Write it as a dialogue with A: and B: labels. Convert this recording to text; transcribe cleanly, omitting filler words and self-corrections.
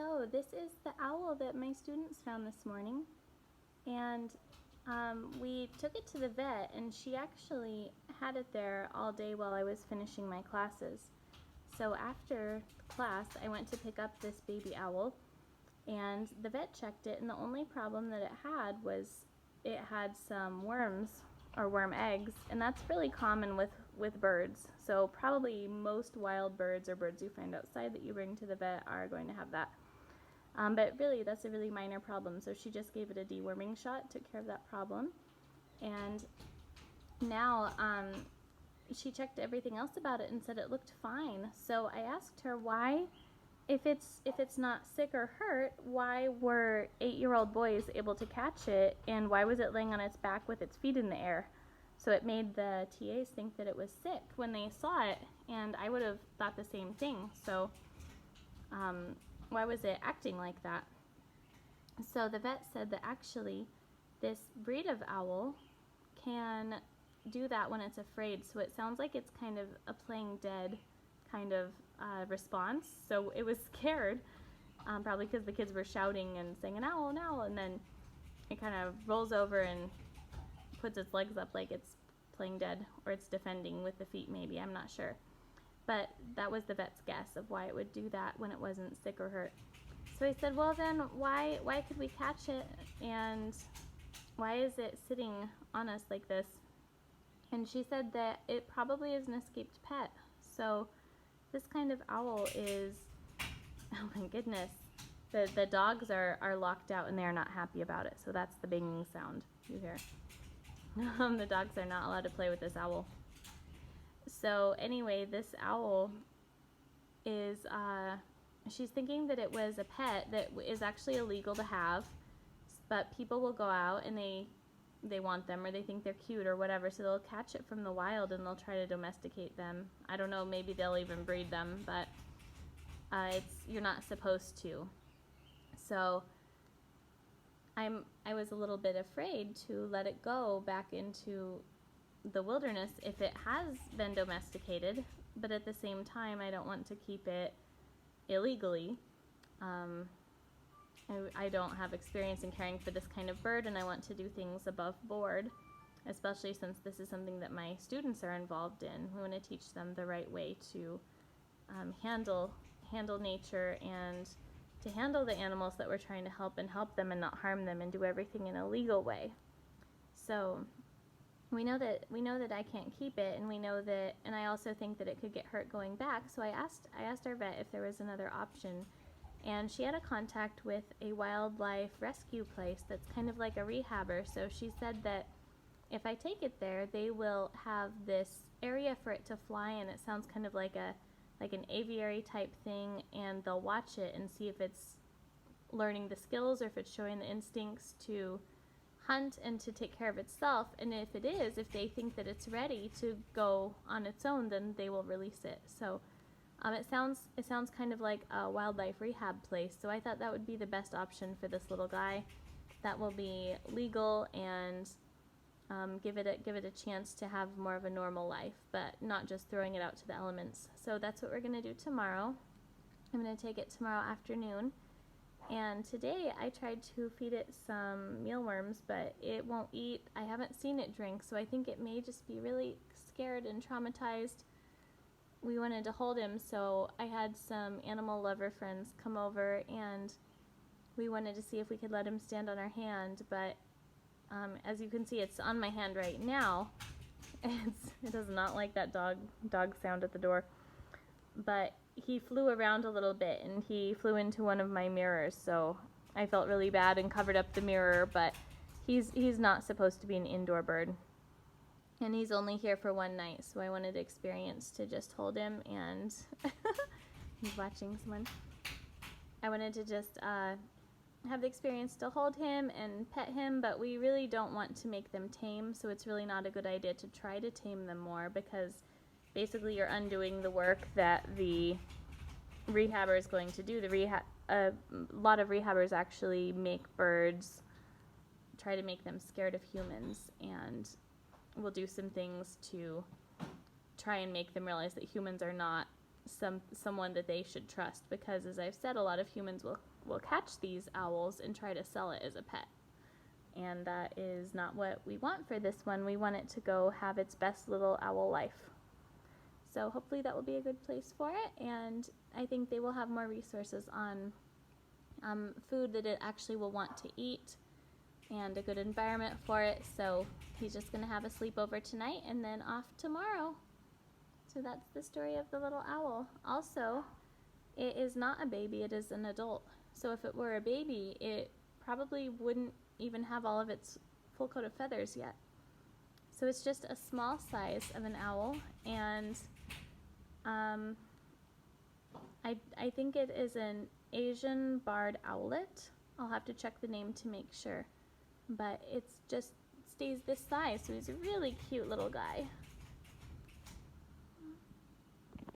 A: So this is the owl that my students found this morning, and we took it to the vet, and she actually had it there all day while I was finishing my classes. So after class, I went to pick up this baby owl, and the vet checked it, and the only problem that it had was it had some worms or worm eggs, and that's really common with birds. So probably most wild birds or birds you find outside that you bring to the vet are going to have that. But really, that's a really minor problem. So she just gave it a deworming shot, took care of that problem. And now she checked everything else about it and said it looked fine. So I asked her why, if it's not sick or hurt, why were 8-year-old boys able to catch it, and why was it laying on its back with its feet in the air? So it made the TAs think that it was sick when they saw it, and I would have thought the same thing. So why was it acting like that? So the vet said that actually this breed of owl can do that when it's afraid. So it sounds like it's kind of a playing dead kind of response. So it was scared, probably because the kids were shouting and saying an owl, and then it kind of rolls over and puts its legs up like it's playing dead, or it's defending with the feet maybe, I'm not sure. But that was the vet's guess of why it would do that when it wasn't sick or hurt. So I said, well then, why could we catch it, and why is it sitting on us like this? And she said that it probably is an escaped pet. So this kind of owl is, oh my goodness, the dogs are locked out and they're not happy about it. So that's the binging sound you hear. The dogs are not allowed to play with this owl. So anyway, this owl is, she's thinking that it was a pet that is actually illegal to have, but people will go out and they want them, or they think they're cute or whatever, so they'll catch it from the wild and they'll try to domesticate them. I don't know, maybe they'll even breed them, but you're not supposed to. So I was a little bit afraid to let it go back into the wilderness if it has been domesticated, but at the same time I don't want to keep it illegally. I don't have experience in caring for this kind of bird, and I want to do things above board, especially since this is something that my students are involved in. We want to teach them the right way to handle nature and to handle the animals that we're trying to help, and help them and not harm them, and do everything in a legal way. So we know that I can't keep it, and we know that, and I also think that it could get hurt going back. So I asked our vet if there was another option, and she had a contact with a wildlife rescue place that's kind of like a rehabber. So she said that if I take it there, they will have this area for it to fly in. It sounds kind of like an aviary type thing, and they'll watch it and see if it's learning the skills or if it's showing the instincts to hunt and to take care of itself. And if it is, if they think that it's ready to go on its own, then they will release it. So it sounds kind of like a wildlife rehab place. So I thought that would be the best option for this little guy. That will be legal and give it a chance to have more of a normal life, but not just throwing it out to the elements. So that's what we're going to do tomorrow. I'm going to take it tomorrow afternoon. And today I tried to feed it some mealworms, but it won't eat. I haven't seen it drink, so I think it may just be really scared and traumatized. We wanted to hold him, so I had some animal lover friends come over, and we wanted to see if we could let him stand on our hand, but as you can see, it's on my hand right now. It does not like that dog sound at the door. But he flew around a little bit, and he flew into one of my mirrors, so I felt really bad and covered up the mirror, but he's not supposed to be an indoor bird. And he's only here for one night, so I wanted experience to just hold him, and he's watching someone. I wanted to just have the experience to hold him and pet him, but we really don't want to make them tame, so it's really not a good idea to try to tame them more, because basically you're undoing the work that the rehabber is going to do. A lot of rehabbers actually make birds, try to make them scared of humans, and will do some things to try and make them realize that humans are not someone that they should trust, because as I've said, a lot of humans will catch these owls and try to sell it as a pet. And that is not what we want for this one. We want it to go have its best little owl life. So hopefully that will be a good place for it, and I think they will have more resources on food that it actually will want to eat and a good environment for it. So he's just going to have a sleepover tonight and then off tomorrow. So that's the story of the little owl. Also, it is not a baby, it is an adult. So if it were a baby, it probably wouldn't even have all of its full coat of feathers yet. So it's just a small size of an owl, and I think it is an Asian barred owlet. I'll have to check the name to make sure, but it's just stays this size, so he's a really cute little guy.